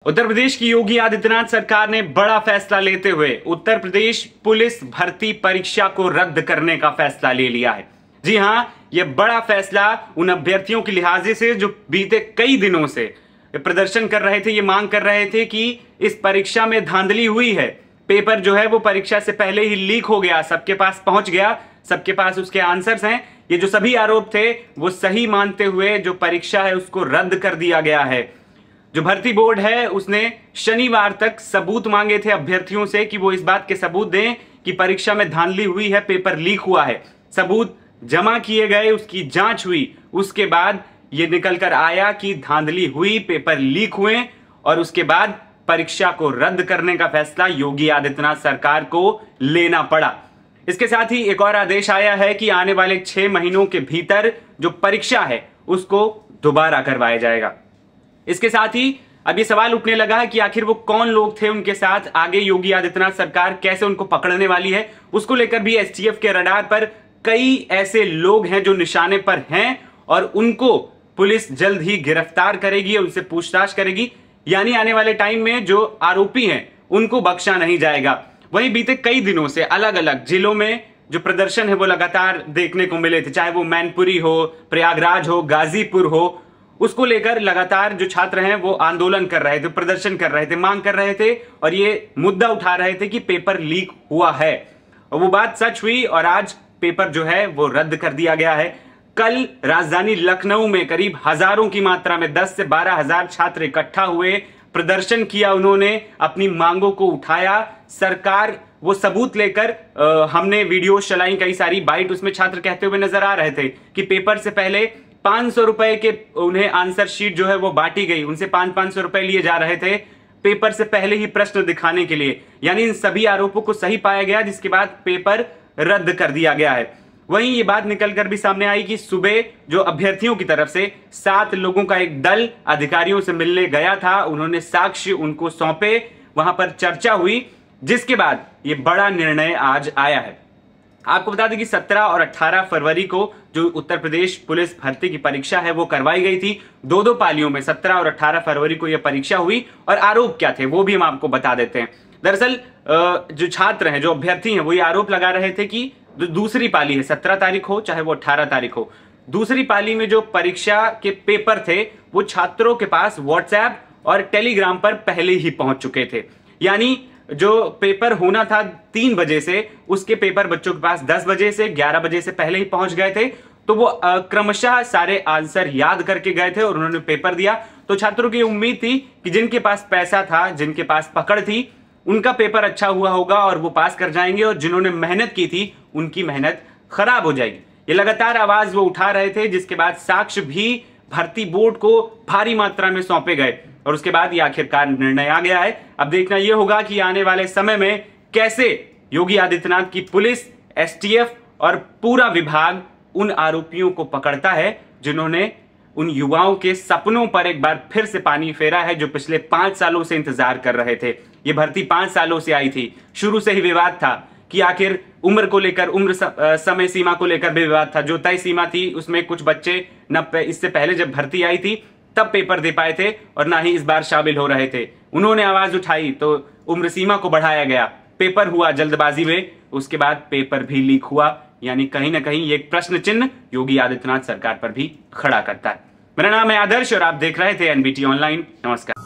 उत्तर प्रदेश की योगी आदित्यनाथ सरकार ने बड़ा फैसला लेते हुए उत्तर प्रदेश पुलिस भर्ती परीक्षा को रद्द करने का फैसला ले लिया है। जी हां, यह बड़ा फैसला उन अभ्यर्थियों के लिहाजे से जो बीते कई दिनों से प्रदर्शन कर रहे थे, ये मांग कर रहे थे कि इस परीक्षा में धांधली हुई है। पेपर जो है वो परीक्षा से पहले ही लीक हो गया, सबके पास पहुंच गया, सबके पास उसके आंसर्स हैं। ये जो सभी आरोप थे वो सही मानते हुए जो परीक्षा है उसको रद्द कर दिया गया है। जो भर्ती बोर्ड है उसने शनिवार तक सबूत मांगे थे अभ्यर्थियों से कि वो इस बात के सबूत दें कि परीक्षा में धांधली हुई है, पेपर लीक हुआ है। सबूत जमा किए गए, उसकी जांच हुई, उसके बाद ये निकल कर आया कि धांधली हुई, पेपर लीक हुए और उसके बाद परीक्षा को रद्द करने का फैसला योगी आदित्यनाथ सरकार को लेना पड़ा। इसके साथ ही एक और आदेश आया है कि आने वाले 6 महीनों के भीतर जो परीक्षा है उसको दोबारा करवाया जाएगा। इसके साथ ही अब ये सवाल उठने लगा है कि आखिर वो कौन लोग थे, उनके साथ आगे योगी आदित्यनाथ सरकार कैसे उनको पकड़ने वाली है। उसको लेकर भी एसटीएफ के रडार पर कई ऐसे लोग हैं जो निशाने पर हैं और उनको पुलिस जल्द ही गिरफ्तार करेगी, उनसे पूछताछ करेगी। यानी आने वाले टाइम में जो आरोपी हैं उनको बख्शा नहीं जाएगा। वहीं बीते कई दिनों से अलग अलग जिलों में जो प्रदर्शन है वो लगातार देखने को मिले थे, चाहे वो मैनपुरी हो, प्रयागराज हो, गाजीपुर हो। उसको लेकर लगातार जो छात्र हैं वो आंदोलन कर रहे थे, प्रदर्शन कर रहे थे, मांग कर रहे थे और ये मुद्दा उठा रहे थे कि पेपर लीक हुआ है। और वो बात सच हुई और आज पेपर जो है वो रद्द कर दिया गया है। कल राजधानी लखनऊ में करीब हजारों की मात्रा में 10 से 12 हजार छात्र इकट्ठा हुए, प्रदर्शन किया, उन्होंने अपनी मांगों को उठाया। सरकार वो सबूत लेकर हमने वीडियो चलाई कई सारी, बाइट उसमें छात्र कहते हुए नजर आ रहे थे कि पेपर से पहले 500 रुपए के उन्हें आंसर शीट जो है वो बांटी गई, उनसे 500 रुपए लिए जा रहे थे पेपर से पहले ही प्रश्न दिखाने के लिए। यानी इन सभी आरोपों को सही पाया गया, जिसके बाद पेपर रद्द कर दिया गया है। वहीं ये बात निकलकर भी सामने आई कि सुबह जो अभ्यर्थियों की तरफ से 7 लोगों का एक दल अधिकारियों से मिलने गया था, उन्होंने साक्ष्य उनको सौंपे, वहां पर चर्चा हुई, जिसके बाद ये बड़ा निर्णय आज आया है। आपको बता दें कि 17 और 18 फरवरी को जो उत्तर प्रदेश पुलिस भर्ती की परीक्षा है वो करवाई गई थी। दो पालियों में 17 और 18 फरवरी को यह परीक्षा हुई और आरोप क्या थे वो भी हम आपको बता देते हैं। दरअसल जो छात्र हैं, जो अभ्यर्थी हैं, वो ये आरोप लगा रहे थे कि जो दूसरी पाली है, 17 तारीख हो चाहे वो 18 तारीख हो, दूसरी पाली में जो परीक्षा के पेपर थे वो छात्रों के पास व्हाट्सएप और टेलीग्राम पर पहले ही पहुंच चुके थे। यानी जो पेपर होना था 3 बजे से, उसके पेपर बच्चों के पास 10 बजे से 11 बजे से पहले ही पहुंच गए थे। तो वो क्रमशः सारे आंसर याद करके गए थे और उन्होंने पेपर दिया। तो छात्रों की उम्मीद थी कि जिनके पास पैसा था, जिनके पास पकड़ थी, उनका पेपर अच्छा हुआ होगा और वो पास कर जाएंगे, और जिन्होंने मेहनत की थी उनकी मेहनत खराब हो जाएगी। ये लगातार आवाज वो उठा रहे थे, जिसके बाद साक्ष्य भी भर्ती बोर्ड को भारी मात्रा में सौंपे गए और उसके बाद ये आखिरकार निर्णय आ गया है। अब देखना यह होगा कि आने वाले समय में कैसे योगी आदित्यनाथ की पुलिस, एसटीएफ और पूरा विभाग उन आरोपियों को पकड़ता है जिन्होंने उन युवाओं के सपनों पर एक बार फिर से पानी फेरा है, जो पिछले 5 सालों से इंतजार कर रहे थे। ये भर्ती 5 सालों से आई थी। शुरू से ही विवाद था कि आखिर उम्र को लेकर, उम्र समय सीमा को लेकर भी विवाद था। जो तय सीमा थी उसमें कुछ बच्चे न इससे पहले जब भर्ती आई थी तब पेपर दे पाए थे और ना ही इस बार शामिल हो रहे थे। उन्होंने आवाज उठाई तो उम्र सीमा को बढ़ाया गया, पेपर हुआ जल्दबाजी में, उसके बाद पेपर भी लीक हुआ। यानी कहीं ना कहीं ये एक प्रश्न चिन्ह योगी आदित्यनाथ सरकार पर भी खड़ा करता है। मेरा नाम है आदर्श और आप देख रहे थे एनबीटी ऑनलाइन। नमस्कार।